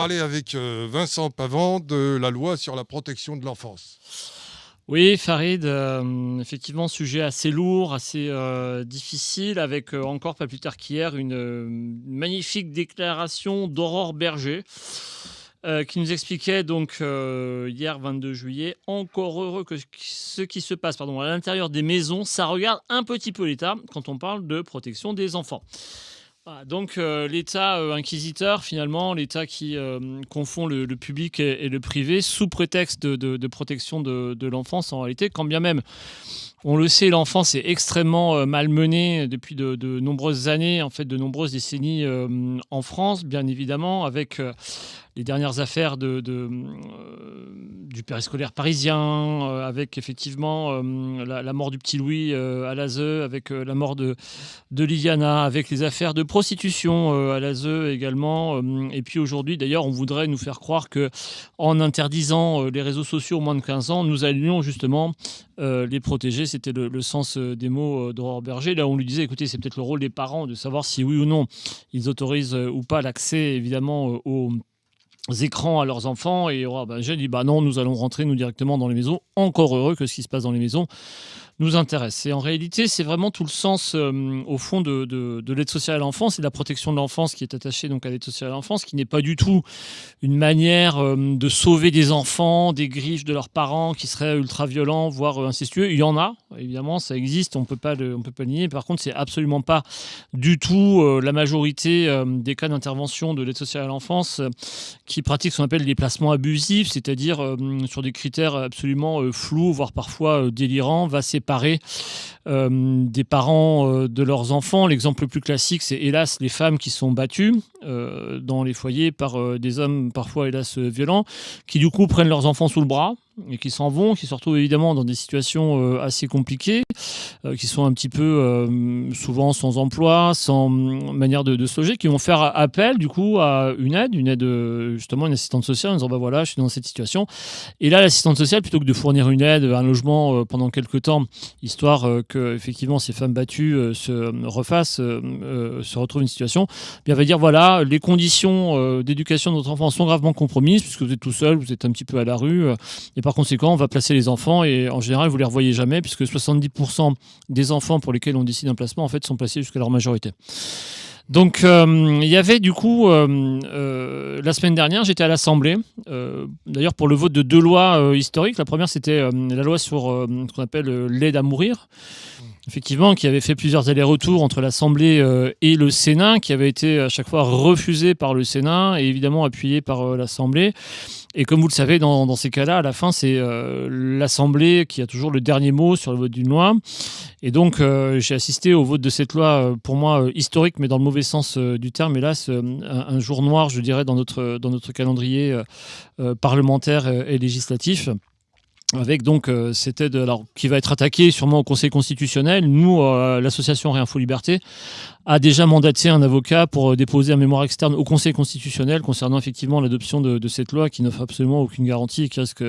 Parler avec Vincent Pavant de la loi sur la protection de l'enfance. Oui, Farid, effectivement, sujet assez lourd, assez difficile, avec encore pas plus tard qu'hier une magnifique déclaration d'Aurore Berger, qui nous expliquait donc hier 22 juillet, encore heureux que ce qui se passe à l'intérieur des maisons, ça regarde un petit peu l'État quand on parle de protection des enfants. Voilà, donc l'État inquisiteur, finalement, l'État qui confond le public et le privé sous prétexte de protection de l'enfance, en réalité, quand bien même, on le sait, l'enfance est extrêmement malmenée depuis de nombreuses années, en fait, de nombreuses décennies en France, bien évidemment, avec les dernières affaires du périscolaire parisien, avec effectivement la mort du petit Louis à l'ASE, avec la mort de Liliana, avec les affaires de prostitution à l'ASE également. Et puis aujourd'hui, d'ailleurs, on voudrait nous faire croire que en interdisant les réseaux sociaux aux moins de 15 ans, nous allions justement les protéger. C'était le sens des mots d'Aurore Berger. Là, on lui disait, écoutez, c'est peut-être le rôle des parents de savoir si oui ou non ils autorisent ou pas l'accès, évidemment, aux écrans à leurs enfants. Et Aurore Berger dit, non, nous allons rentrer, nous, directement dans les maisons. Encore heureux que ce qui se passe dans les maisons nous intéresse. Et en réalité, c'est vraiment tout le sens, au fond, de l'aide sociale à l'enfance et de la protection de l'enfance qui est attachée donc à l'aide sociale à l'enfance, qui n'est pas du tout une manière de sauver des enfants des griffes de leurs parents qui seraient ultra-violents, voire incestueux. Il y en a, évidemment, ça existe, on peut pas le nier. Par contre, c'est absolument pas du tout la majorité des cas d'intervention de l'aide sociale à l'enfance qui pratiquent ce qu'on appelle les placements abusifs, c'est-à-dire sur des critères absolument flous, voire parfois délirants, va séparer des parents de leurs enfants. L'exemple le plus classique, c'est hélas les femmes qui sont battues dans les foyers par des hommes parfois hélas violents, qui du coup prennent leurs enfants sous le bras et qui s'en vont, qui se retrouvent évidemment dans des situations assez compliquées, qui sont un petit peu souvent sans emploi, sans manière de se loger, qui vont faire appel du coup à une aide justement une assistante sociale en disant voilà, je suis dans cette situation. Et là, l'assistante sociale, plutôt que de fournir une aide, un logement pendant quelques temps, histoire que effectivement ces femmes battues se refassent, se retrouvent une situation, bien va dire voilà, les conditions d'éducation de votre enfant sont gravement compromises puisque vous êtes tout seul, vous êtes un petit peu à la rue, et par conséquent, on va placer les enfants et en général, vous les revoyez jamais puisque 70% des enfants pour lesquels on décide un placement en fait sont placés jusqu'à leur majorité. Donc, il y avait du coup, la semaine dernière, j'étais à l'Assemblée, d'ailleurs pour le vote de deux lois historiques. La première, c'était la loi sur ce qu'on appelle l'aide à mourir, effectivement, qui avait fait plusieurs allers-retours entre l'Assemblée et le Sénat, qui avait été à chaque fois refusé par le Sénat et évidemment appuyé par l'Assemblée. Et comme vous le savez, dans ces cas-là, à la fin, c'est l'Assemblée qui a toujours le dernier mot sur le vote d'une loi. Et donc, j'ai assisté au vote de cette loi, pour moi, historique, mais dans le mauvais sens du terme. Hélas, un jour noir, je dirais, dans notre calendrier parlementaire et législatif. Avec donc cette aide qui va être attaquée sûrement au Conseil constitutionnel. Nous, l'association Réinfo Liberté, a déjà mandaté un avocat pour déposer un mémoire externe au Conseil constitutionnel concernant effectivement l'adoption de cette loi qui n'offre absolument aucune garantie et qui risque,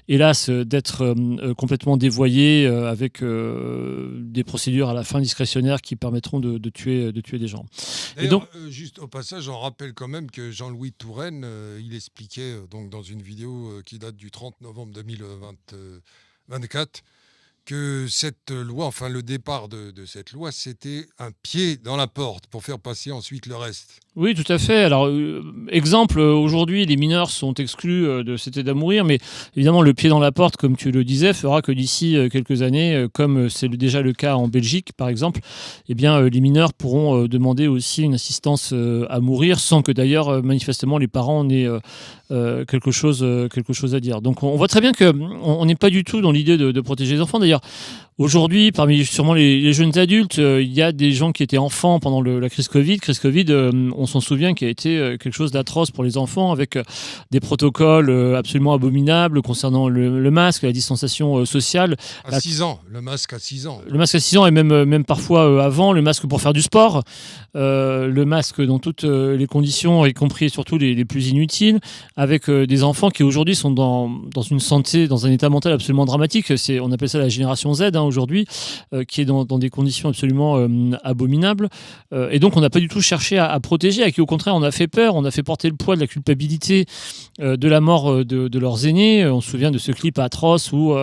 hélas, d'être complètement dévoyée avec des procédures à la fin discrétionnaires qui permettront de tuer des gens. Et donc, juste au passage, on rappelle quand même que Jean-Louis Touraine, il expliquait donc dans une vidéo qui date du 30 novembre 2024 que cette loi, enfin le départ de cette loi, c'était un pied dans la porte pour faire passer ensuite le reste. Oui, tout à fait. Alors, exemple, aujourd'hui, les mineurs sont exclus de cette aide à mourir, mais évidemment, le pied dans la porte, comme tu le disais, fera que d'ici quelques années, comme c'est déjà le cas en Belgique, par exemple, eh bien, les mineurs pourront demander aussi une assistance à mourir, sans que d'ailleurs, manifestement, les parents n'aient quelque chose à dire. Donc, on voit très bien qu'on n'est pas du tout dans l'idée de protéger les enfants. D'ailleurs, aujourd'hui, parmi sûrement les jeunes adultes, il y a des gens qui étaient enfants pendant la crise Covid. Crise Covid, on s'en souvient, qui a été quelque chose d'atroce pour les enfants, avec des protocoles absolument abominables concernant le masque, la distanciation sociale. À 6 ans, le masque à 6 ans. Le masque à 6 ans et même parfois avant, le masque pour faire du sport, le masque dans toutes les conditions, y compris et surtout les plus inutiles, avec des enfants qui aujourd'hui sont dans une santé, dans un état mental absolument dramatique. On appelle ça la génération Z aujourd'hui, qui est dans des conditions absolument abominables. Et donc on n'a pas du tout cherché à protéger. partagé, à qui au contraire on a fait peur, on a fait porter le poids de la culpabilité de la mort de leurs aînés. On se souvient de ce clip atroce où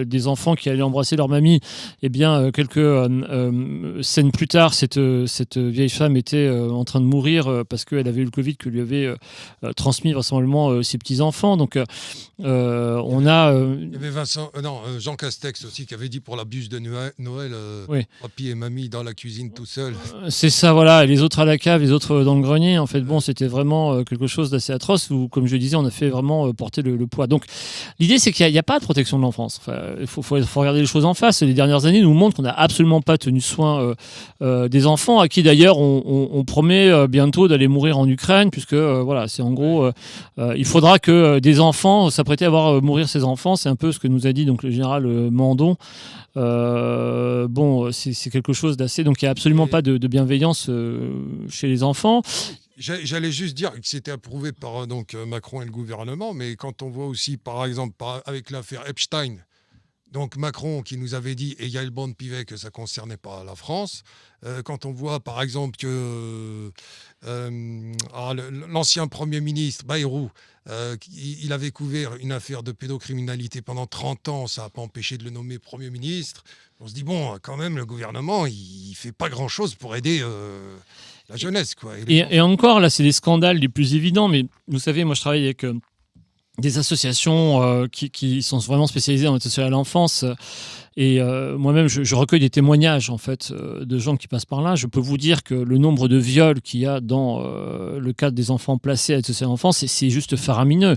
des enfants qui allaient embrasser leur mamie, eh bien quelques scènes plus tard, cette vieille femme était en train de mourir parce qu'elle avait eu le Covid que lui avait transmis vraisemblablement ses petits-enfants. Donc on a... Il y avait Jean Castex aussi qui avait dit pour la bûche de Noël, oui. papy et mamie dans la cuisine tout seul. C'est ça, voilà. Et les autres à la cave, les autres dans le grenier. En fait, bon, c'était vraiment quelque chose d'assez atroce où, comme je le disais, on a fait vraiment porter le poids. Donc, l'idée, c'est qu'il n'y a pas de protection de l'enfance. Enfin, il faut regarder les choses en face. Les dernières années nous montrent qu'on n'a absolument pas tenu soin des enfants, à qui d'ailleurs on promet bientôt d'aller mourir en Ukraine, puisque voilà, c'est en gros, il faudra que des enfants s'apprêtent à mourir ses enfants. C'est un peu ce que nous a dit donc le général Mandon. Bon, c'est quelque chose d'assez... Donc, il n'y a absolument pas de bienveillance chez les enfants. J'allais juste dire que c'était approuvé par Macron et le gouvernement, mais quand on voit aussi, par exemple, avec l'affaire Epstein, donc Macron qui nous avait dit, et Yael Braun-Pivet, que ça ne concernait pas la France, quand on voit, par exemple, que l'ancien Premier ministre, Bayrou, il avait couvert une affaire de pédocriminalité pendant 30 ans, ça n'a pas empêché de le nommer Premier ministre. On se dit, bon, quand même, le gouvernement, il ne fait pas grand-chose pour aider la jeunesse, quoi. Et encore, là, c'est les scandales les plus évidents, mais vous savez, moi, je travaille avec des associations qui sont vraiment spécialisées en aide sociale à l'enfance. Et moi-même, je recueille des témoignages en fait de gens qui passent par là. Je peux vous dire que le nombre de viols qu'il y a dans le cadre des enfants placés à l'aide sociale à l'enfance, c'est juste faramineux.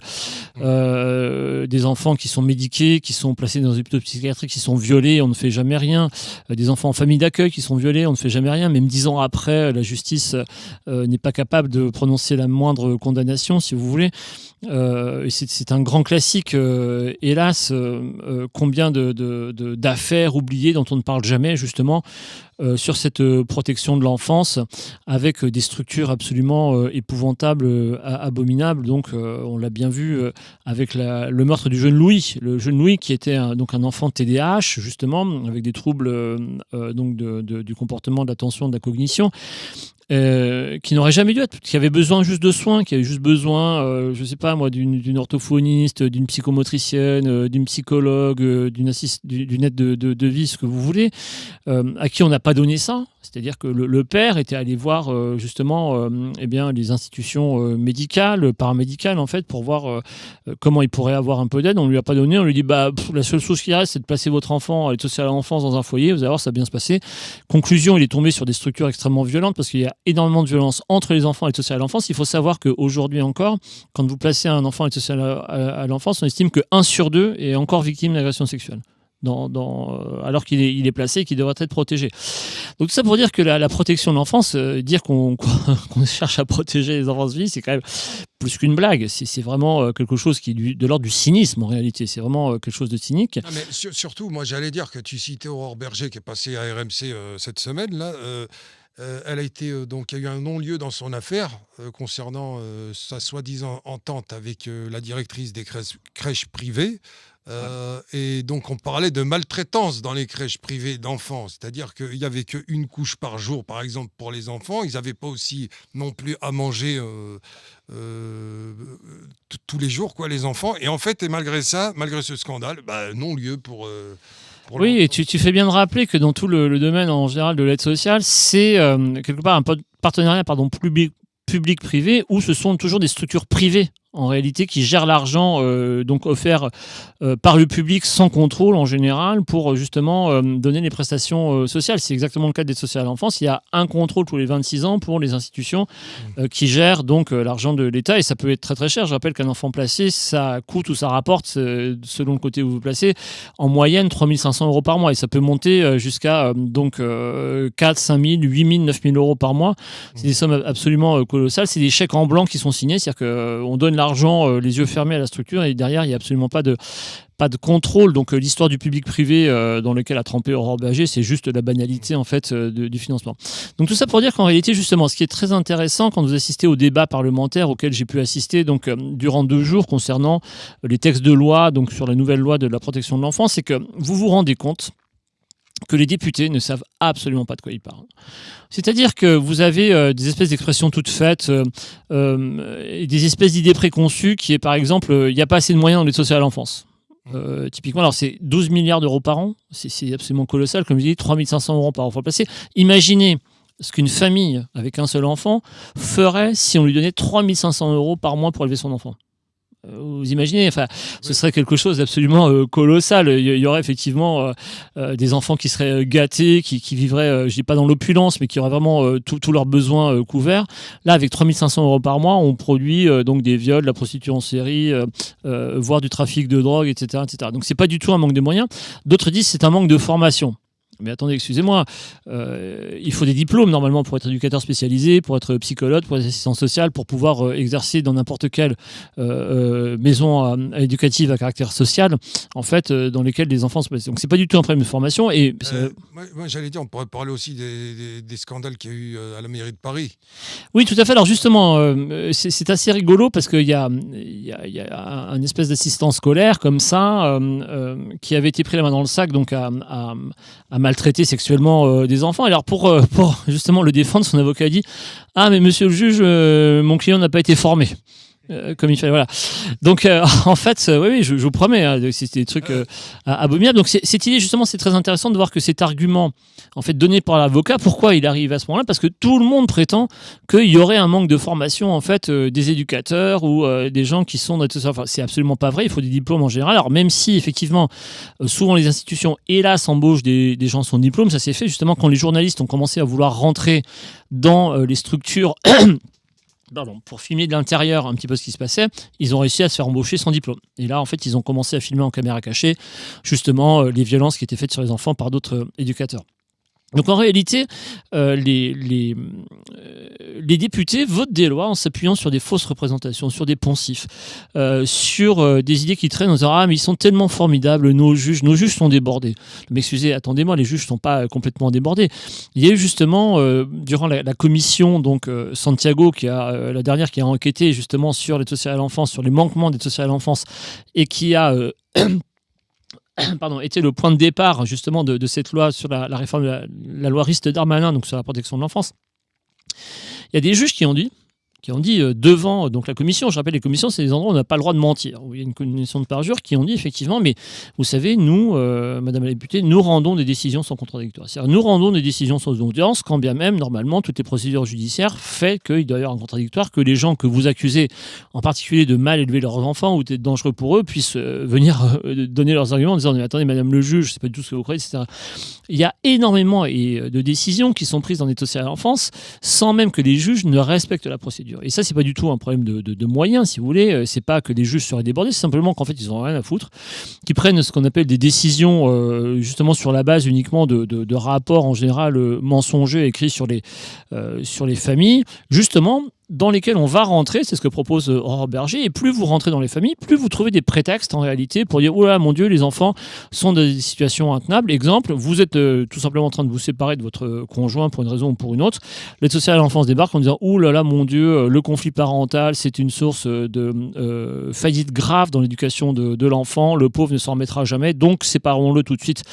Des enfants qui sont médiqués, qui sont placés dans des hôpitaux psychiatriques, qui sont violés, on ne fait jamais rien. Des enfants en famille d'accueil qui sont violés, on ne fait jamais rien. Même 10 ans après, la justice n'est pas capable de prononcer la moindre condamnation, si vous voulez. C'est un grand classique, hélas, combien d'affaires oubliées dont on ne parle jamais justement sur cette protection de l'enfance avec des structures absolument épouvantables, abominables. Donc on l'a bien vu avec le meurtre du jeune Louis. Le jeune Louis qui était donc un enfant TDAH justement avec des troubles donc du comportement, de l'attention, de la cognition. Qui n'aurait jamais dû être, qui avait besoin juste de soins, qui avait juste besoin, je sais pas moi, d'une orthophoniste, d'une psychomotricienne, d'une psychologue, d'une aide de vie, ce que vous voulez, à qui on n'a pas donné ça. C'est-à-dire que le père était allé voir justement eh bien, les institutions médicales, paramédicales en fait, pour voir comment il pourrait avoir un peu d'aide. On ne lui a pas donné, on lui dit la seule chose qui reste, c'est de placer votre enfant à l'aide sociale à l'enfance dans un foyer, vous allez voir, ça va bien se passer. Conclusion, il est tombé sur des structures extrêmement violentes parce qu'il y a énormément de violence entre les enfants et l'aide sociale à l'enfance. Il faut savoir qu'aujourd'hui encore, quand vous placez un enfant à l'aide sociale à l'enfance, on estime que 1 sur 2 est encore victime d'agression sexuelle. Alors qu'il est placé et qu'il devrait être protégé. Donc tout ça pour dire que la protection de l'enfance, dire qu'on cherche à protéger les enfants de vie, c'est quand même plus qu'une blague. C'est vraiment quelque chose qui est de l'ordre du cynisme en réalité. C'est vraiment quelque chose de cynique. Non, mais surtout, moi j'allais dire que tu citais Aurore Berger qui est passée à RMC cette semaine là. Elle a été donc il y a eu un non-lieu dans son affaire concernant sa soi-disant entente avec la directrice des crèches privées. Et donc on parlait de maltraitance dans les crèches privées d'enfants, c'est-à-dire qu'il n'y avait qu'une couche par jour par exemple pour les enfants, ils n'avaient pas aussi non plus à manger tous les jours quoi, les enfants, et en fait, et malgré ça, malgré ce scandale, non-lieu pour oui, et tu fais bien de rappeler que dans tout le domaine en général de l'aide sociale, c'est quelque part un partenariat public-privé où ce sont toujours des structures privées en réalité qui gèrent l'argent donc offert par le public sans contrôle en général pour justement donner les prestations sociales. C'est exactement le cas d'aide sociale à l'enfance. Il y a un contrôle tous les 26 ans pour les institutions qui gèrent donc l'argent de l'État et ça peut être très très cher. Je rappelle qu'un enfant placé, ça coûte ou ça rapporte, selon le côté où vous placez, en moyenne 3 500 € par mois et ça peut monter jusqu'à 4, 5 000, 8 000, 9 000 € par mois. C'est des sommes absolument colossales. C'est des chèques en blanc qui sont signés, c'est-à-dire qu'on donne l'argent les yeux fermés à la structure et derrière il n'y a absolument pas de contrôle. Donc l'histoire du public-privé dans lequel a trempé Aurore Berger, c'est juste la banalité en fait du financement. Donc tout ça pour dire qu'en réalité justement ce qui est très intéressant quand vous assistez au débat parlementaire auquel j'ai pu assister donc durant 2 jours concernant les textes de loi donc sur la nouvelle loi de la protection de l'enfance, c'est que vous vous rendez compte que les députés ne savent absolument pas de quoi ils parlent. C'est-à-dire que vous avez des espèces d'expressions toutes faites, et des espèces d'idées préconçues qui est, par exemple, il n'y a pas assez de moyens dans l'aide sociale à l'enfance. Typiquement, alors c'est 12 milliards d'euros par an, c'est absolument colossal, comme je dis, 3 500 euros par enfant placé. Imaginez ce qu'une famille avec un seul enfant ferait si on lui donnait 3 500 euros par mois pour élever son enfant. Vous imaginez, enfin, ce serait quelque chose d'absolument colossal. Il y aurait effectivement des enfants qui seraient gâtés, qui vivraient, je dis pas dans l'opulence, mais qui auraient vraiment tous leurs besoins couverts. Là, avec 3 500 euros par mois, on produit donc des viols, de la prostitution en série, voire du trafic de drogue, etc., etc. Donc c'est pas du tout un manque de moyens. D'autres disent que c'est un manque de formation. Mais attendez, excusez-moi, il faut des diplômes normalement pour être éducateur spécialisé, pour être psychologue, pour être assistant social, pour pouvoir exercer dans n'importe quelle maison éducative à caractère social, en fait, dans lesquelles les enfants se passent. Donc c'est pas du tout un problème de formation. Et moi, j'allais dire, on pourrait parler aussi des scandales qu'il y a eu à la mairie de Paris. Oui, tout à fait. Alors justement, c'est assez rigolo parce qu'il y a un espèce d'assistant scolaire comme ça qui avait été pris la main dans le sac donc à maltraiter sexuellement des enfants. Alors pour justement le défendre, son avocat a dit « Ah mais monsieur le juge, mon client n'a pas été formé ». Comme il fallait, voilà. Donc, en fait, oui, je vous promets, hein, c'est des trucs abominables. Donc, cette idée, justement, c'est très intéressant de voir que cet argument, en fait, donné par l'avocat, pourquoi il arrive à ce moment-là? Parce que tout le monde prétend qu'il y aurait un manque de formation, en fait, des éducateurs ou des gens qui sont dans tout ça. Enfin, c'est absolument pas vrai. Il faut des diplômes en général. Alors, même si, effectivement, souvent les institutions, hélas, embauchent des gens sans diplôme, ça s'est fait justement quand les journalistes ont commencé à vouloir rentrer dans les structures. Pardon, pour filmer de l'intérieur un petit peu ce qui se passait, ils ont réussi à se faire embaucher sans diplôme. Et là, en fait, ils ont commencé à filmer en caméra cachée, justement, les violences qui étaient faites sur les enfants par d'autres éducateurs. Donc en réalité, les députés votent des lois en s'appuyant sur des fausses représentations, sur des poncifs, sur des idées qui traînent en disant « Ah, mais ils sont tellement formidables, nos juges sont débordés. » Mais excusez, attendez-moi, les juges ne sont pas complètement débordés. Il y a eu justement, durant la commission donc, Santiago, la dernière qui a enquêté justement sur l'aide sociale à l'enfance, sur les manquements d'aide sociale à l'enfance, et qui a... était le point de départ justement de cette loi sur la réforme de la loi Rist-Darmanin, donc sur la protection de l'enfance. Il y a des juges qui ont dit devant donc la commission, je rappelle les commissions, c'est des endroits où on n'a pas le droit de mentir, où il y a une commission de parjure, qui ont dit effectivement, mais vous savez, nous, Madame la députée, nous rendons des décisions sans contradictoire. C'est-à-dire nous rendons des décisions sans audience, quand bien même, normalement, toutes les procédures judiciaires fait qu'il doit y avoir un contradictoire, que les gens que vous accusez, en particulier de mal élever leurs enfants ou d'être dangereux pour eux, puissent venir donner leurs arguments en disant mais attendez, Madame le juge, c'est pas du tout ce que vous croyez, etc. Il y a énormément de décisions qui sont prises dans l'aide sociale à l'enfance sans même que les juges ne respectent la procédure. Et ça, c'est pas du tout un problème de moyens, si vous voulez. C'est pas que les juges seraient débordés, c'est simplement qu'en fait, ils ont rien à foutre, qu'ils prennent ce qu'on appelle des décisions justement sur la base uniquement de rapports en général mensongers écrits sur les familles, justement dans lesquels on va rentrer, c'est ce que propose Aurore Bergé, et plus vous rentrez dans les familles, plus vous trouvez des prétextes en réalité pour dire « Oh là, mon Dieu, les enfants sont dans des situations intenables ». Exemple, vous êtes tout simplement en train de vous séparer de votre conjoint pour une raison ou pour une autre. L'aide sociale à l'enfance débarque en disant « Oh là là, mon Dieu, le conflit parental, c'est une source de faillite grave dans l'éducation de l'enfant, le pauvre ne s'en remettra jamais, donc séparons-le tout de suite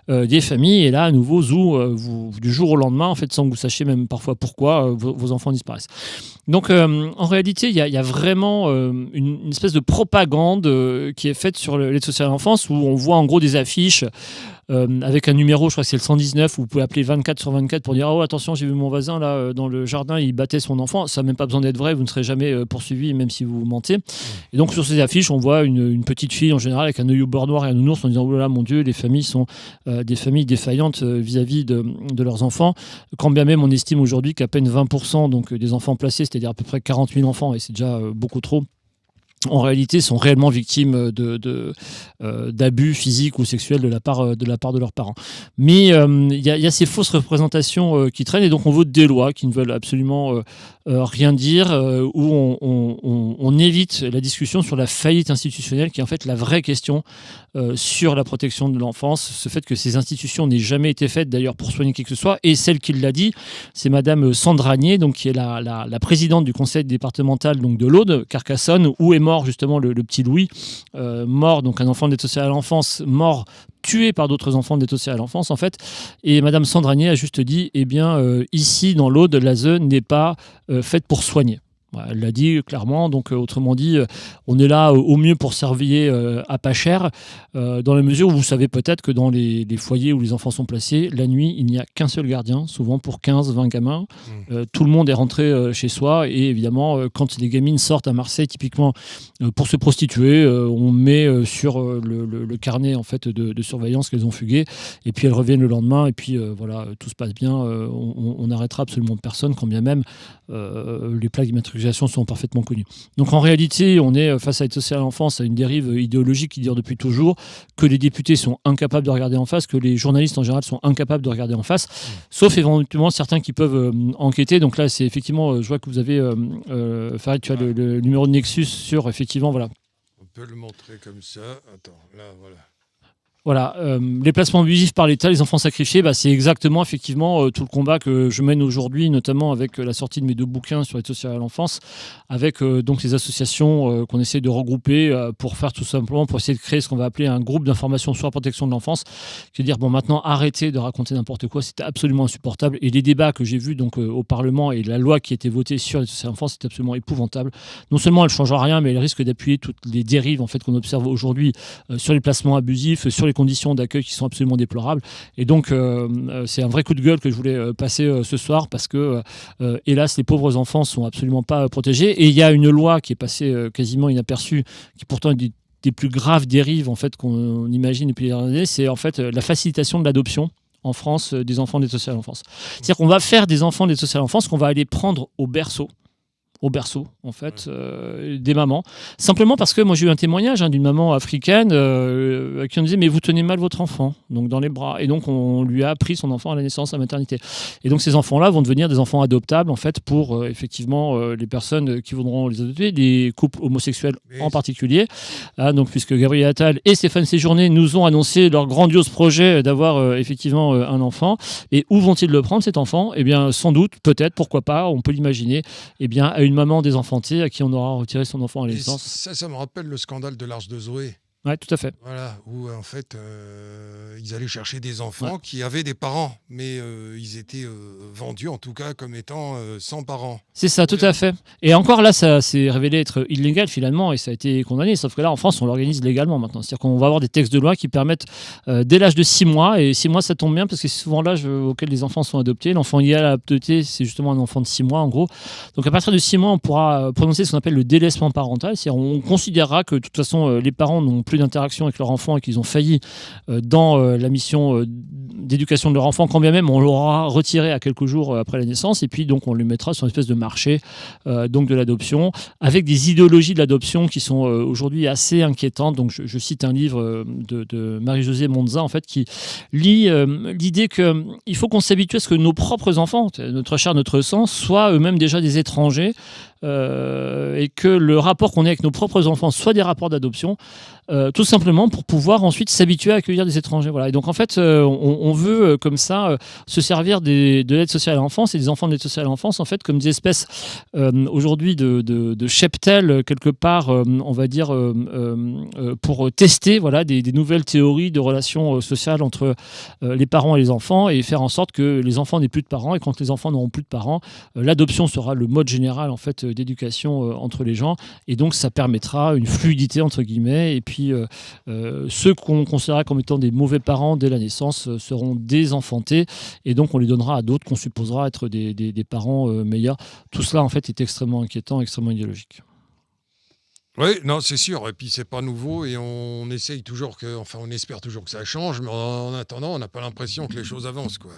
des familles ». Et là, à nouveau, du jour au lendemain, en fait, sans que vous sachiez même parfois pourquoi, vos enfants disparaissent. Donc, en réalité, il y a vraiment une espèce de propagande qui est faite sur l'aide sociale à l'enfance où on voit en gros des affiches avec un numéro, je crois que c'est le 119, où vous pouvez appeler 24/24 pour dire « Oh, attention, j'ai vu mon voisin là dans le jardin, il battait son enfant ». Ça n'a même pas besoin d'être vrai, vous ne serez jamais poursuivi, même si vous mentez. Et donc, sur ces affiches, on voit une petite fille en général avec un œil au beurre noir et un nounours en disant « Oh là là, mon Dieu, les familles sont des familles défaillantes vis-à-vis de leurs enfants ». Quand bien même, on estime aujourd'hui qu'à peine 20% donc, des enfants placés, c'est-à-dire à peu près 40 000 enfants, et c'est déjà beaucoup trop, en réalité, sont réellement victimes d'abus physiques ou sexuels de la part de leurs parents. Mais il y a ces fausses représentations qui traînent, et donc on vote des lois qui ne veulent absolument rien dire, où on évite la discussion sur la faillite institutionnelle, qui est en fait la vraie question sur la protection de l'enfance. Ce fait que ces institutions n'aient jamais été faites d'ailleurs pour soigner qui que ce soit, et celle qui l'a dit, c'est Madame Sandra Agnier, donc, qui est la présidente du conseil départemental donc, de l'Aude, Carcassonne, où est mort mort justement le petit Louis, mort, donc un enfant d'aide sociale à l'enfance, mort tué par d'autres enfants d'aide sociale à l'enfance en fait. Et Madame Sandranier a juste dit, eh bien ici dans l'Aude, l'ASE n'est pas faite pour soigner. Voilà, elle l'a dit clairement, donc autrement dit, on est là au mieux pour servir à pas cher, dans la mesure où vous savez peut-être que dans les foyers où les enfants sont placés, la nuit, il n'y a qu'un seul gardien, souvent pour 15-20 gamins. Tout le monde est rentré chez soi et évidemment, quand les gamines sortent à Marseille, typiquement pour se prostituer, on met sur le carnet en fait, de surveillance qu'elles ont fugué et puis elles reviennent le lendemain et puis voilà, tout se passe bien, on n'arrêtera absolument personne, quand bien même les plaques d'immatriculation sont parfaitement connues. Donc en réalité, on est face à l'aide sociale à l'enfance, à une dérive idéologique qui dure depuis toujours, que les députés sont incapables de regarder en face, que les journalistes en général sont incapables de regarder en face, sauf éventuellement certains qui peuvent enquêter. Donc là, c'est effectivement, je vois que vous avez, Farid, tu as le numéro de Nexus sur, effectivement, voilà. On peut le montrer comme ça. Attends, là, voilà. Voilà, les placements abusifs par l'État, les enfants sacrifiés, c'est exactement effectivement tout le combat que je mène aujourd'hui, notamment avec la sortie de mes 2 bouquins sur l'aide sociale à l'enfance, avec donc les associations qu'on essaie de regrouper pour faire tout simplement, pour essayer de créer ce qu'on va appeler un groupe d'information sur la protection de l'enfance, qui veut dire, bon, maintenant, arrêtez de raconter n'importe quoi, c'était absolument insupportable. Et les débats que j'ai vus donc, au Parlement et la loi qui a été votée sur l'aide sociale à l'enfance, c'est absolument épouvantable. Non seulement elle ne changera rien, mais elle risque d'appuyer toutes les dérives en fait, qu'on observe aujourd'hui sur les placements abusifs, sur les conditions d'accueil qui sont absolument déplorables. Et donc, c'est un vrai coup de gueule que je voulais passer ce soir parce que, hélas, les pauvres enfants sont absolument pas protégés. Et il y a une loi qui est passée quasiment inaperçue, qui pourtant est des plus graves dérives en fait, qu'on imagine depuis les dernières années, c'est en fait la facilitation de l'adoption en France des enfants d'aide sociale à l'enfance. C'est-à-dire qu'on va faire des enfants d'aide sociale à l'enfance qu'on va aller prendre au berceau, en fait, des mamans. Simplement parce que moi, j'ai eu un témoignage d'une maman africaine qui me disait « Mais vous tenez mal votre enfant, donc dans les bras. » Et donc, on lui a pris son enfant à la naissance, à la maternité. Et donc, ces enfants-là vont devenir des enfants adoptables, en fait, pour, effectivement, les personnes qui voudront les adopter, les couples homosexuels en particulier. Donc, puisque Gabriel Attal et Stéphane Séjourné nous ont annoncé leur grandiose projet d'avoir, effectivement, un enfant. Et où vont-ils le prendre, cet enfant ? Eh bien, sans doute, peut-être, pourquoi pas, on peut l'imaginer, eh bien, à une maman désenfantée à qui on aura retiré son enfant à la naissance. Ça me rappelle le scandale de l'Arche de Zoé. Oui, tout à fait. Voilà, où en fait, ils allaient chercher des enfants qui avaient des parents, mais ils étaient vendus en tout cas comme étant sans parents. C'est ça, tout à fait. Et encore là, ça s'est révélé être illégal finalement et ça a été condamné. Sauf que là, en France, on l'organise légalement maintenant. C'est-à-dire qu'on va avoir des textes de loi qui permettent dès l'âge de 6 mois, et 6 mois ça tombe bien parce que c'est souvent l'âge auquel les enfants sont adoptés. L'enfant idéal à adopter, c'est justement un enfant de 6 mois en gros. Donc à partir de 6 mois, on pourra prononcer ce qu'on appelle le délaissement parental. C'est-à-dire on considérera que de toute façon, les parents n'ont plus d'interaction avec leur enfant et qu'ils ont failli dans la mission d'éducation de leur enfant, quand bien même on l'aura retiré à quelques jours après la naissance, et puis donc on le mettra sur une espèce de marché donc de l'adoption, avec des idéologies de l'adoption qui sont aujourd'hui assez inquiétantes. Donc je cite un livre de Marie-Josée Monza en fait, qui lit l'idée qu'il faut qu'on s'habitue à ce que nos propres enfants, notre chair, notre sang, soient eux-mêmes déjà des étrangers, et que le rapport qu'on ait avec nos propres enfants soit des rapports d'adoption, tout simplement pour pouvoir ensuite s'habituer à accueillir des étrangers. Voilà. Et donc en fait, on veut comme ça se servir de l'aide sociale à l'enfance et des enfants de l'aide sociale à l'enfance en fait comme des espèces aujourd'hui de cheptel quelque part, on va dire, pour tester voilà, des nouvelles théories de relations sociales entre les parents et les enfants, et faire en sorte que les enfants n'aient plus de parents, et quand les enfants n'auront plus de parents, l'adoption sera le mode général en fait d'éducation entre les gens, et donc ça permettra une fluidité entre guillemets, et puis ceux qu'on considérera comme étant des mauvais parents dès la naissance seront désenfantés, et donc on les donnera à d'autres qu'on supposera être des parents meilleurs. Tout cela en fait est extrêmement inquiétant, extrêmement idéologique. Oui, non, c'est sûr. Et puis, c'est pas nouveau et on essaye toujours on espère toujours que ça change, mais en attendant, on n'a pas l'impression que les choses avancent, quoi.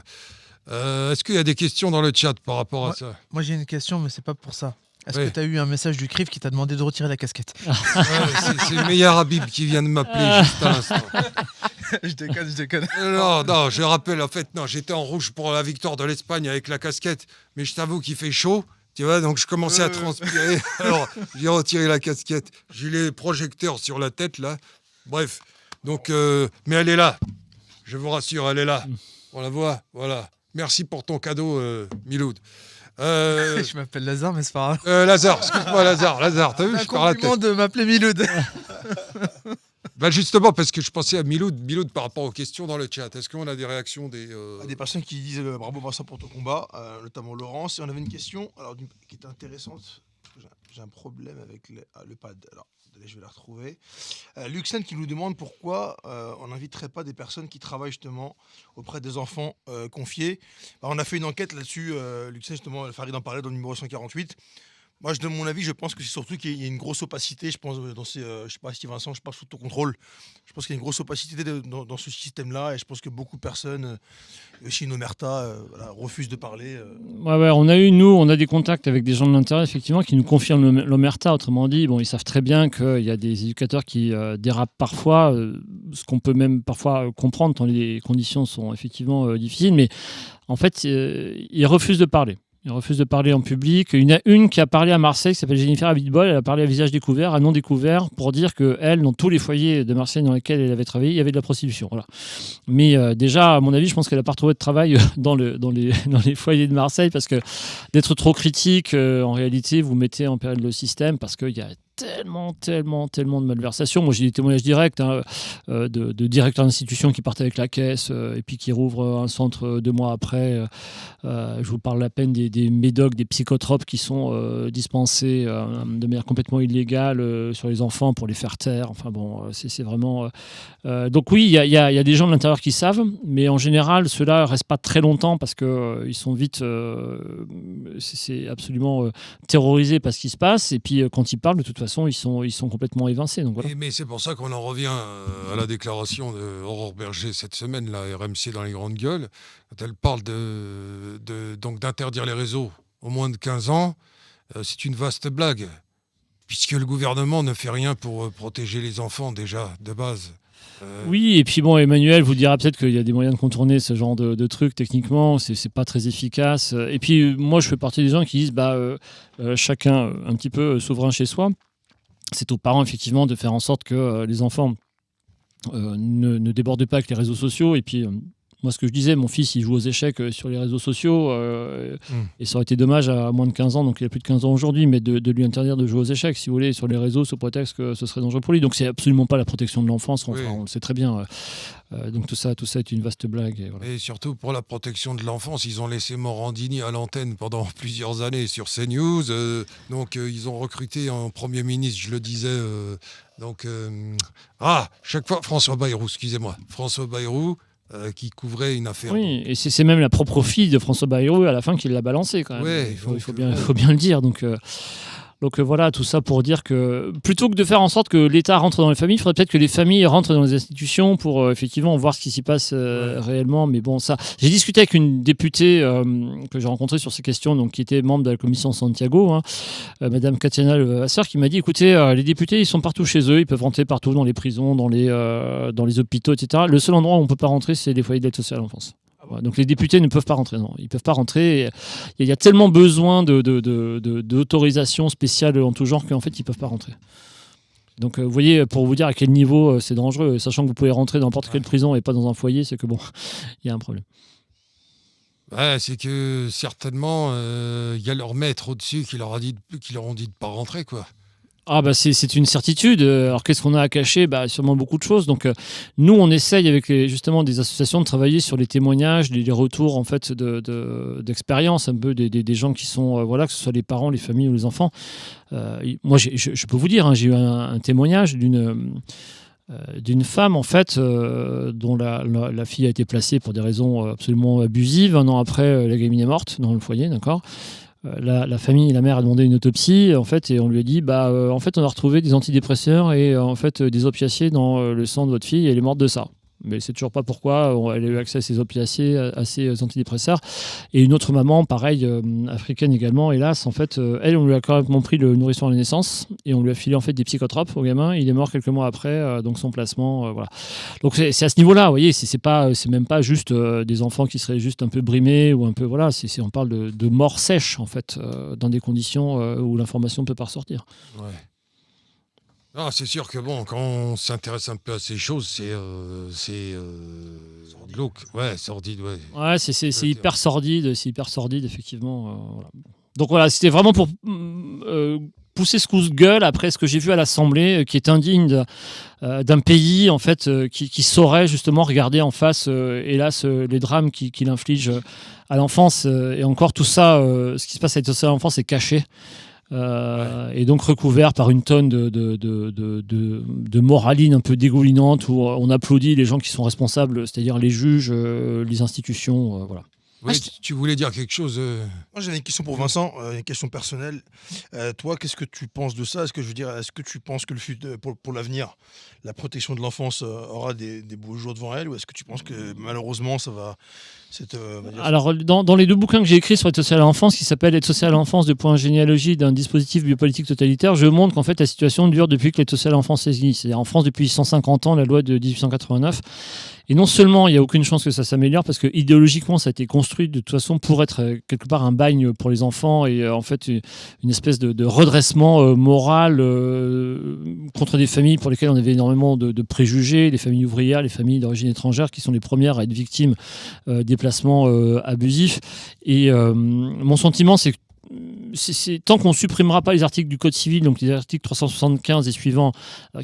Est-ce qu'il y a des questions dans le chat par rapport à ça ? Moi, j'ai une question, mais c'est pas pour ça. Est-ce Oui. que tu as eu un message du CRIF qui t'a demandé de retirer la casquette? C'est le meilleur Habib qui vient de m'appeler juste à l'instant. Je déconne. Non, je rappelle, en fait, non, j'étais en rouge pour la victoire de l'Espagne avec la casquette, mais je t'avoue qu'il fait chaud, tu vois, donc je commençais à transpirer, alors j'ai retiré la casquette. J'ai les projecteurs sur la tête, là. Bref, donc, mais elle est là, je vous rassure, elle est là. On la voit, voilà. Merci pour ton cadeau, Miloud. Je m'appelle Lazare, mais c'est pas grave. Lazare, excuse-moi Lazare, t'as vu, C'est je un parle à la tête. compliment de m'appeler Miloud. Bah justement, parce que je pensais à Miloud par rapport aux questions dans le chat. Est-ce qu'on a des réactions Des personnes qui disent bravo Vincent pour ton combat, notamment Laurence. Et on avait une question qui était intéressante. J'ai un problème avec le pad. Alors, attendez, je vais la retrouver. Luxen qui nous demande pourquoi on n'inviterait pas des personnes qui travaillent justement auprès des enfants confiés. Bah, on a fait une enquête là-dessus. Luxen, justement, Farid en parlait dans le numéro 148. Moi, je donne mon avis, je pense que c'est surtout qu'il y a une grosse opacité, je pense, dans ces, je sais pas si Vincent, je parle sous ton contrôle. Je pense qu'il y a une grosse opacité dans ce système-là, et je pense que beaucoup de personnes, chez une omerta, refusent de parler. Ouais, on a des contacts avec des gens de l'intérieur, effectivement, qui nous confirment l'omerta. Autrement dit, bon, ils savent très bien qu'il y a des éducateurs qui dérapent parfois, ce qu'on peut même parfois comprendre, tant les conditions sont effectivement difficiles, mais en fait, ils refusent de parler. Ils refusent de parler en public. Il y en a une qui a parlé à Marseille, qui s'appelle Jennifer Abitbol. Elle a parlé à visage découvert, à non découvert, pour dire qu'elle, dans tous les foyers de Marseille dans lesquels elle avait travaillé, il y avait de la prostitution. Voilà. Mais déjà, à mon avis, je pense qu'elle n'a pas retrouvé de travail dans les foyers de Marseille, parce que d'être trop critique, en réalité, vous mettez en péril le système, parce qu'il y a tellement de malversations. Moi, j'ai des témoignages directs de directeurs d'institutions qui partent avec la caisse et puis qui rouvrent un centre 2 mois après. Je vous parle à peine des médocs, des psychotropes qui sont dispensés de manière complètement illégale sur les enfants pour les faire taire. Enfin bon, c'est vraiment... donc oui, il y a des gens de l'intérieur qui savent, mais en général, ceux-là ne restent pas très longtemps parce qu'ils sont vite... c'est absolument terrorisés par ce qui se passe. Et puis quand ils parlent, de toute façon, ils sont complètement évincés. Donc voilà. Mais c'est pour ça qu'on en revient à la déclaration d'Aurore Berger cette semaine, la RMC dans les grandes gueules, quand elle parle donc d'interdire les réseaux aux moins de 15 ans. C'est une vaste blague, puisque le gouvernement ne fait rien pour protéger les enfants déjà, de base. Oui, et puis bon, Emmanuel vous dira peut-être qu'il y a des moyens de contourner ce genre de trucs techniquement, c'est pas très efficace. Et puis moi, je fais partie des gens qui disent chacun un petit peu souverain chez soi. C'est aux parents effectivement de faire en sorte que les enfants ne débordent pas avec les réseaux sociaux. Et puis moi, ce que je disais, mon fils, il joue aux échecs sur les réseaux sociaux et ça aurait été dommage à moins de 15 ans, donc il a plus de 15 ans aujourd'hui, mais de lui interdire de jouer aux échecs, si vous voulez, sur les réseaux, sous prétexte que ce serait dangereux pour lui. Donc c'est absolument pas la protection de l'enfance, Oui. on le sait très bien. Donc tout ça est une vaste blague. Et voilà. Et surtout pour la protection de l'enfance, ils ont laissé Morandini à l'antenne pendant plusieurs années sur CNews. Donc ils ont recruté un Premier ministre, je le disais. Chaque fois, François Bayrou, qui couvrait une affaire. Oui, et c'est même la propre fille de François Bayrou à la fin qui l'a balancé quand même. Ouais, il faut bien le dire. Donc voilà, tout ça pour dire que plutôt que de faire en sorte que l'État rentre dans les familles, il faudrait peut-être que les familles rentrent dans les institutions pour effectivement voir ce qui s'y passe réellement. Mais bon, ça, j'ai discuté avec une députée que j'ai rencontrée sur ces questions, donc qui était membre de la commission Santiago, Madame Katiana Levasseur, qui m'a dit écoutez, les députés, ils sont partout chez eux, ils peuvent rentrer partout dans les prisons, dans les hôpitaux, etc. Le seul endroit où on ne peut pas rentrer, c'est les foyers d'aide sociale à l'enfance. Voilà, donc les députés ne peuvent pas rentrer, non. Ils ne peuvent pas rentrer. Il y a tellement besoin d'autorisation spéciale en tout genre qu'en fait, ils ne peuvent pas rentrer. Donc vous voyez, pour vous dire à quel niveau c'est dangereux, sachant que vous pouvez rentrer dans n'importe quelle prison et pas dans un foyer, c'est que bon, il y a un problème. Ouais, c'est que certainement, il y a leur maître au-dessus qui leur ont dit de pas rentrer, quoi. Ah bah c'est une certitude. Alors qu'est-ce qu'on a à cacher ? Sûrement beaucoup de choses. Donc nous on essaye avec justement des associations de travailler sur les témoignages, les retours en fait d'expérience un peu des gens qui sont que ce soit les parents, les familles ou les enfants. Moi je peux vous dire, j'ai eu un témoignage d'une femme en fait dont la fille a été placée pour des raisons absolument abusives. 1 an après, la gamine est morte dans le foyer, d'accord. La famille, la mère a demandé une autopsie en fait, et on lui a dit en fait on a retrouvé des antidépresseurs et en fait des opiacés dans le sang de votre fille et elle est morte de ça. Mais c'est toujours pas pourquoi elle a eu accès à ces opiacés, à ces antidépresseurs. Et une autre maman, pareil, africaine également, hélas, en fait, elle, on lui a carrément pris le nourrisson à la naissance et on lui a filé en fait des psychotropes au gamin. Il est mort quelques mois après, donc son placement, voilà. Donc c'est à ce niveau-là, vous voyez, c'est même pas juste des enfants qui seraient juste un peu brimés ou un peu, voilà, on parle de mort sèche en fait, dans des conditions où l'information ne peut pas ressortir. Ouais. Ah, c'est sûr que bon, quand on s'intéresse un peu à ces choses, c'est glauque. Ouais, sordide, ouais. Ouais, c'est Je veux dire. hyper sordide, effectivement. Voilà. Donc voilà, c'était vraiment pour pousser ce coup de gueule après ce que j'ai vu à l'Assemblée, qui est indigne d'un pays en fait qui saurait justement regarder en face, hélas, les drames qu'il inflige à l'enfance. Et encore tout ça, ce qui se passe avec l'enfance est caché. Et donc recouvert par une tonne de moraline un peu dégoulinante où on applaudit les gens qui sont responsables, c'est-à-dire les juges, les institutions, voilà. Oui, tu voulais dire quelque chose Moi, j'avais une question pour Vincent, une question personnelle. Toi, qu'est-ce que tu penses de ça? Est-ce que tu penses que pour l'avenir, la protection de l'enfance aura des beaux jours devant elle, ou est-ce que tu penses que malheureusement, ça va... on va dire, Alors, dans les deux bouquins que j'ai écrits sur l'aide sociale à l'enfance, qui s'appelle L'aide sociale à l'enfance de point généalogie d'un dispositif biopolitique totalitaire, je montre qu'en fait la situation dure depuis que l'aide sociale à l'enfance existe. C'est-à-dire en France depuis 150 ans, la loi de 1889. Et non seulement il n'y a aucune chance que ça s'améliore, parce que idéologiquement ça a été construit de toute façon pour être quelque part un bagne pour les enfants et en fait une espèce de redressement moral contre des familles pour lesquelles on avait énormément de préjugés, les familles ouvrières, les familles d'origine étrangère qui sont les premières à être victimes des placements abusifs. Et mon sentiment, c'est que tant qu'on ne supprimera pas les articles du Code civil, donc les articles 375 et suivants,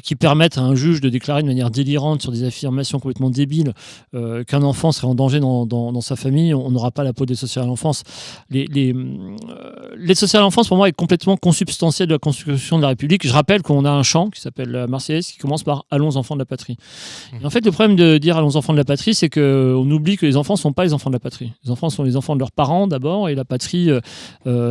qui permettent à un juge de déclarer de manière délirante sur des affirmations complètement débiles qu'un enfant serait en danger dans sa famille, on n'aura pas la peau d'aide sociale à l'enfance. L'aide sociale à l'enfance, pour moi, est complètement consubstantielle de la Constitution de la République. Je rappelle qu'on a un chant qui s'appelle la Marseillaise, qui commence par « Allons enfants de la patrie ». Et en fait, le problème de dire « Allons enfants de la patrie », c'est qu'on oublie que les enfants ne sont pas les enfants de la patrie. Les enfants sont les enfants de leurs parents d'abord, et la patrie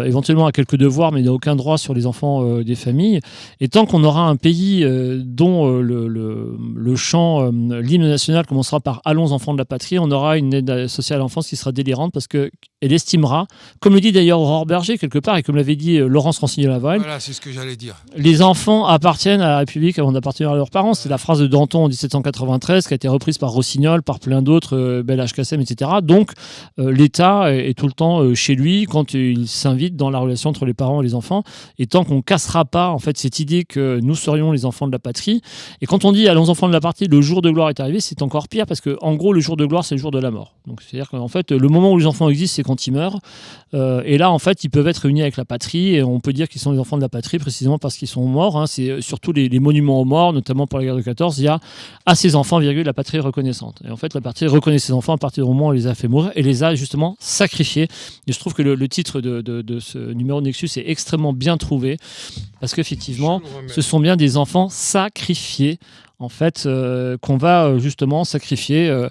éventuellement a quelques devoirs, mais n'a aucun droit sur les enfants des familles. Et tant qu'on aura un pays dont le chant, l'hymne national commencera par « Allons enfants de la patrie », on aura une aide sociale à l'enfance qui sera délirante parce qu'elle estimera, comme le dit d'ailleurs Aurore Berger quelque part, et comme l'avait dit Laurence Rossignol-Laval, voilà, c'est ce que j'allais dire. les enfants appartiennent à la République avant d'appartenir à leurs parents. C'est la phrase de Danton en 1793 qui a été reprise par Rossignol, par plein d'autres, Bel HKSM, etc. Donc l'État est tout le temps chez lui quand il s'invite dans la relation entre les parents et les enfants. Et tant qu'on ne cassera pas en fait, cette idée que nous serions les enfants de la patrie, et quand on dit allons enfants de la patrie, le jour de gloire est arrivé, c'est encore pire parce que en gros le jour de gloire c'est le jour de la mort. Donc c'est-à-dire qu'en fait le moment où les enfants existent c'est quand ils meurent. Et là en fait ils peuvent être réunis avec la patrie et on peut dire qu'ils sont les enfants de la patrie précisément parce qu'ils sont morts. Hein. C'est surtout les monuments aux morts, notamment pour la guerre de 14, il y a à ces enfants, virgule, la patrie reconnaissante. Et en fait la patrie reconnaît ces enfants à partir du moment où elle les a fait mourir et les a justement sacrifiés. Et je trouve que le titre de ce numéro de Nexus est extrêmement bien trouvé parce qu'effectivement ce sont bien des enfants sacrifiés en fait, qu'on va justement sacrifier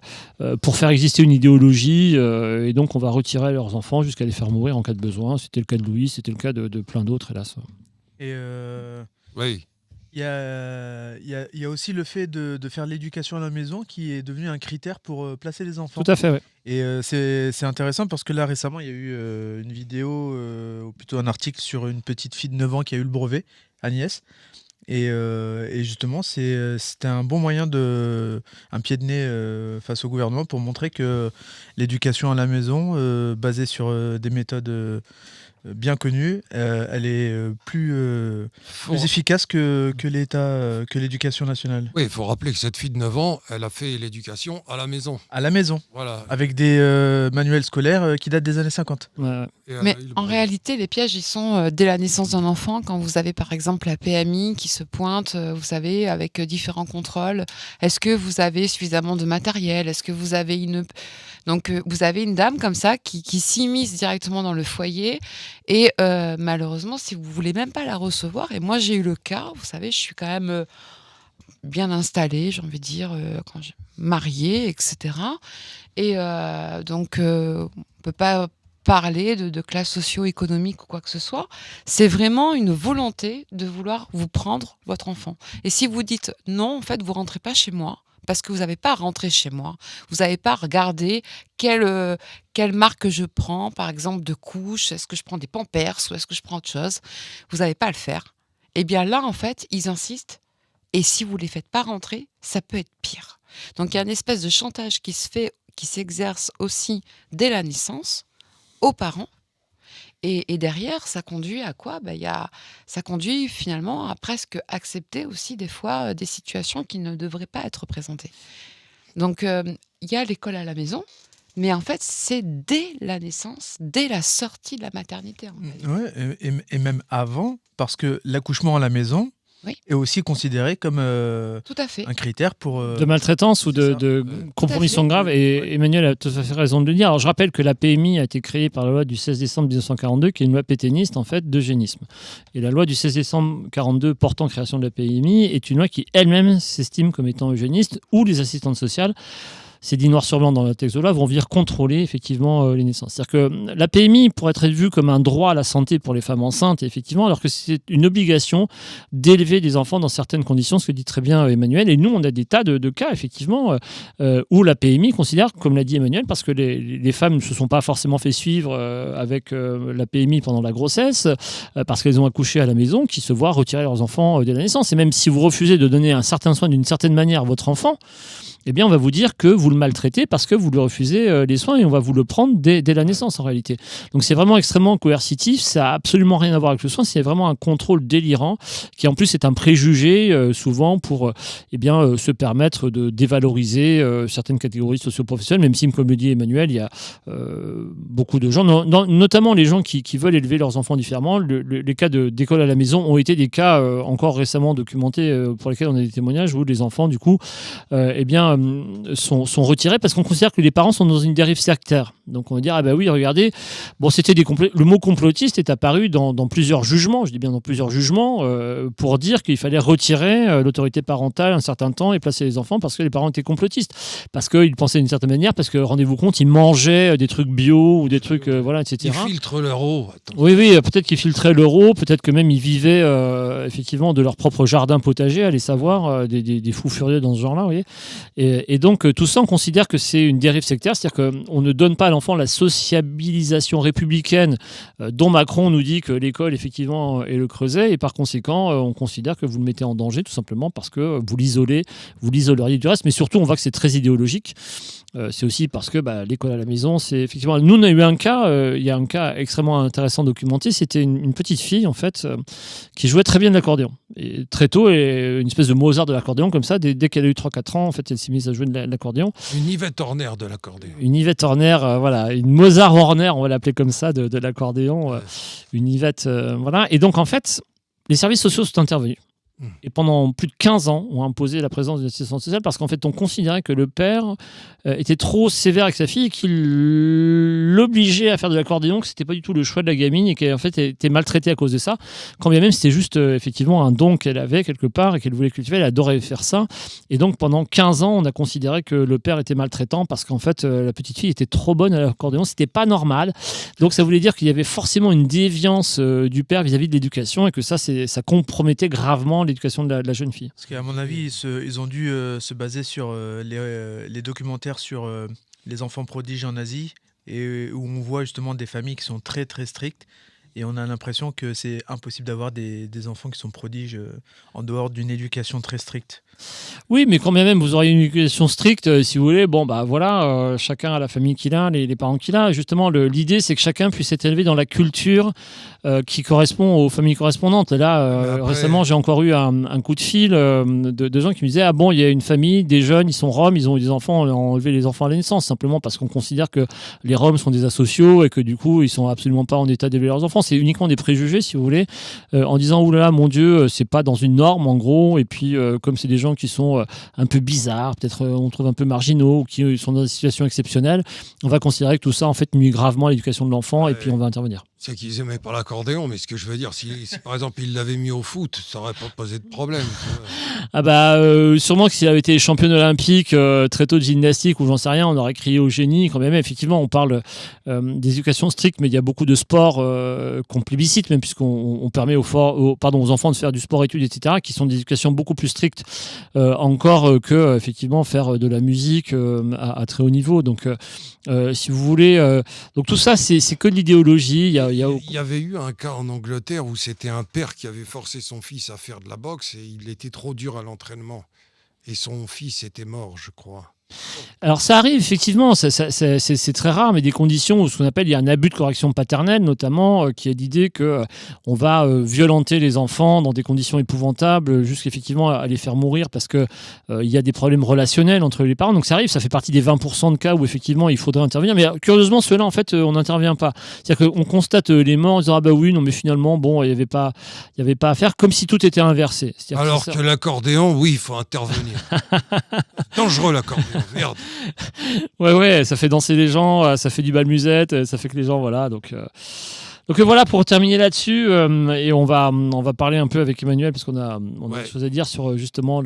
pour faire exister une idéologie et donc on va retirer leurs enfants jusqu'à les faire mourir en cas de besoin. C'était le cas de Louis, c'était le cas de plein d'autres, hélas. Et Oui. il y a aussi le fait de faire l'éducation à la maison qui est devenu un critère pour placer les enfants. Tout à fait, oui. Et c'est intéressant parce que là récemment il y a eu une vidéo, ou plutôt un article sur une petite fille de 9 ans qui a eu le brevet, Agnès. Et justement, c'était un bon moyen un pied de nez face au gouvernement pour montrer que l'éducation à la maison, basée sur des méthodes bien connues, elle est plus efficace que l'État, que l'éducation nationale. Oui, il faut rappeler que cette fille de 9 ans, elle a fait l'éducation à la maison. À la maison, Voilà. avec des manuels scolaires qui datent des années 50. Ouais. Mais en réalité, les pièges, ils sont dès la naissance d'un enfant. Quand vous avez par exemple la PMI qui se pointe, vous savez, avec différents contrôles. Est-ce que vous avez suffisamment de matériel? Est-ce que vous avez une... Donc vous avez une dame comme ça qui s'immisce directement dans le foyer et malheureusement, si vous voulez même pas la recevoir, et moi j'ai eu le cas, vous savez, je suis quand même bien installée, j'ai envie de dire, quand j'ai mariée, etc. Et donc on peut pas parler de classe socio-économique ou quoi que ce soit. C'est vraiment une volonté de vouloir vous prendre votre enfant. Et si vous dites non, en fait, vous rentrez pas chez moi, parce que vous n'avez pas à rentrer chez moi, vous n'avez pas à regarder quelle marque je prends, par exemple de couche, est-ce que je prends des Pampers ou est-ce que je prends autre chose, vous n'avez pas à le faire. Et bien là, en fait, ils insistent, et si vous ne les faites pas rentrer, ça peut être pire. Donc il y a une espèce de chantage qui s'exerce aussi dès la naissance, aux parents, Et derrière, ça conduit à quoi? Ça conduit finalement à presque accepter aussi des fois des situations qui ne devraient pas être présentées. Donc, il y a l'école à la maison, mais en fait, c'est dès la naissance, dès la sortie de la maternité, en fait. Ouais, et même avant, parce que l'accouchement à la maison Oui. est aussi considéré comme Tout à fait. un critère pour. De maltraitance ou c'est ça. de compromission fait. grave. Et Ouais. Emmanuel a tout à fait raison de le dire. Alors, je rappelle que la PMI a été créée par la loi du 16 décembre 1942, qui est une loi pétainiste, en fait, d'eugénisme. Et la loi du 16 décembre 1942 portant création de la PMI est une loi qui elle-même s'estime comme étant eugéniste, ou les assistantes sociales, c'est dit noir sur blanc dans le texte de loi, vont venir contrôler effectivement les naissances. C'est-à-dire que la PMI pourrait être vue comme un droit à la santé pour les femmes enceintes, effectivement, alors que c'est une obligation d'élever des enfants dans certaines conditions, ce que dit très bien Emmanuel. Et nous, on a des tas de cas, effectivement, où la PMI considère, comme l'a dit Emmanuel, parce que les femmes ne se sont pas forcément fait suivre avec la PMI pendant la grossesse, parce qu'elles ont accouché à la maison, qui se voient retirer leurs enfants dès la naissance. Et même si vous refusez de donner un certain soin d'une certaine manière à votre enfant, eh bien, on va vous dire que vous le maltraitez parce que vous lui refusez les soins et on va vous le prendre dès la naissance, en réalité. Donc, c'est vraiment extrêmement coercitif. Ça n'a absolument rien à voir avec le soin. C'est vraiment un contrôle délirant qui, en plus, est un préjugé, souvent, pour se permettre de dévaloriser certaines catégories socio-professionnelles, même si, comme le dit Emmanuel, il y a beaucoup de gens, notamment les gens qui veulent élever leurs enfants différemment. Les cas d'école à la maison ont été des cas encore récemment documentés pour lesquels on a des témoignages où les enfants, du coup, sont retirés parce qu'on considère que les parents sont dans une dérive sectaire. Donc on va dire, ah bah oui, regardez, bon, le mot complotiste est apparu dans plusieurs jugements, je dis bien dans plusieurs jugements, pour dire qu'il fallait retirer l'autorité parentale un certain temps et placer les enfants parce que les parents étaient complotistes, parce qu'ils pensaient d'une certaine manière, parce que rendez-vous compte, ils mangeaient des trucs bio ou des trucs, voilà, etc. Ils filtrent leur eau. Attends. Oui, peut-être qu'ils filtraient l'euro, peut-être que même ils vivaient effectivement de leur propre jardin potager, allez savoir, des fous furieux dans ce genre-là, vous voyez. Et donc, tout ça, on considère que c'est une dérive sectaire, c'est-à-dire qu'on ne donne pas à l'enfant la sociabilisation républicaine dont Macron nous dit que l'école, effectivement, est le creuset, et par conséquent, on considère que vous le mettez en danger, tout simplement parce que vous l'isoleriez du reste, mais surtout, on voit que c'est très idéologique. C'est aussi parce que l'école à la maison, c'est effectivement... Nous, on a eu un cas, il y a un cas extrêmement intéressant documenté, c'était une petite fille, en fait, qui jouait très bien de l'accordéon. Et très tôt, une espèce de Mozart de l'accordéon, comme ça, dès qu'elle a eu 3-4 ans, en fait, elle s'est mise à jouer de l'accordéon. Une Yvette Horner de l'accordéon. Une Yvette Horner, voilà, une Mozart Horner, on va l'appeler comme ça, de l'accordéon. Une Yvette, voilà. Et donc, en fait, les services sociaux sont intervenus. Et pendant plus de 15 ans, on a imposé la présence d'une assistante sociale parce qu'en fait, on considérait que le père était trop sévère avec sa fille et qu'il l'obligeait à faire de l'accordéon, que c'était pas du tout le choix de la gamine et qu'elle en fait était maltraitée à cause de ça. Quand bien même c'était juste effectivement un don qu'elle avait quelque part et qu'elle voulait cultiver, elle adorait faire ça. Et donc pendant 15 ans, on a considéré que le père était maltraitant parce qu'en fait, la petite fille était trop bonne à l'accordéon, c'était pas normal. Donc ça voulait dire qu'il y avait forcément une déviance du père vis-à-vis de l'éducation et que ça compromettait gravement l'éducation de la jeune fille. Parce qu'à mon avis, ils ont dû se baser sur les documentaires sur les enfants prodiges en Asie, et où on voit justement des familles qui sont très très strictes. Et on a l'impression que c'est impossible d'avoir des enfants qui sont prodiges en dehors d'une éducation très stricte. Oui, mais quand bien même vous auriez une éducation stricte, si vous voulez, chacun a la famille qu'il a, les parents qu'il a. Justement, l'idée, c'est que chacun puisse être élevé dans la culture qui correspond aux familles correspondantes. Et là, récemment, j'ai encore eu un coup de fil de gens qui me disaient, ah bon, il y a une famille, des jeunes, ils sont roms, ils ont eu des enfants, on a enlevé les enfants à la naissance, simplement parce qu'on considère que les roms sont des asociaux et que du coup, ils sont absolument pas en état d'élever leurs enfants. C'est uniquement des préjugés, si vous voulez, en disant, oulala, mon Dieu, c'est pas dans une norme, en gros, et puis comme c'est des gens qui sont un peu bizarres, peut-être on trouve un peu marginaux, ou qui sont dans des situations exceptionnelles, on va considérer que tout ça en fait nuit gravement à l'éducation de l'enfant et puis on va intervenir. C'est qu'ils aimaient pas l'accordéon, mais ce que je veux dire, si par exemple ils l'avaient mis au foot, ça aurait pas posé de problème. Sûrement que s'il avait été championne olympique très tôt de gymnastique ou j'en sais rien, on aurait crié au génie quand même. Effectivement, on parle d'éducation stricte, mais il y a beaucoup de sports qu'on plébiscite, même puisqu'on permet aux enfants de faire du sport-études, etc., qui sont des éducations beaucoup plus strictes encore que effectivement faire de la musique à très haut niveau. Donc, si vous voulez, donc tout ça, c'est que de l'idéologie. Il y avait eu un cas en Angleterre où c'était un père qui avait forcé son fils à faire de la boxe et il était trop dur à l'entraînement. Et son fils était mort, je crois. Alors ça arrive effectivement, c'est très rare, mais des conditions où ce qu'on appelle il y a un abus de correction paternelle notamment, qui est l'idée que on va violenter les enfants dans des conditions épouvantables jusqu'effectivement à les faire mourir parce que il y a des problèmes relationnels entre les parents. Donc ça arrive, ça fait partie des 20% de cas où effectivement il faudrait intervenir. Mais curieusement ceux-là en fait on n'intervient pas. C'est-à-dire qu'on constate les morts en disant ah bah oui non mais finalement bon il y avait pas à faire, comme si tout était inversé. C'est-à-dire Alors ça- que l'accordéon, oui, il faut intervenir. Dangereux l'accordéon, merde. Ouais, ça fait danser les gens, ça fait du bal musette, ça fait que les gens, voilà. Donc voilà, pour terminer là-dessus, et on va parler un peu avec Emmanuel, parce qu'on a Ouais. des choses à dire sur justement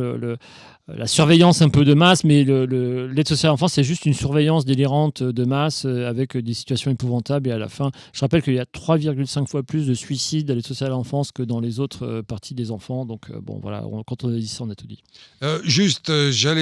la surveillance un peu de masse, mais l'aide sociale à l'enfance, c'est juste une surveillance délirante de masse avec des situations épouvantables. Et à la fin, je rappelle qu'il y a 3,5 fois plus de suicides à l'aide sociale à l'enfance que dans les autres parties des enfants. Donc bon, voilà, quand on a dit ça, on a tout dit. Juste, j'allais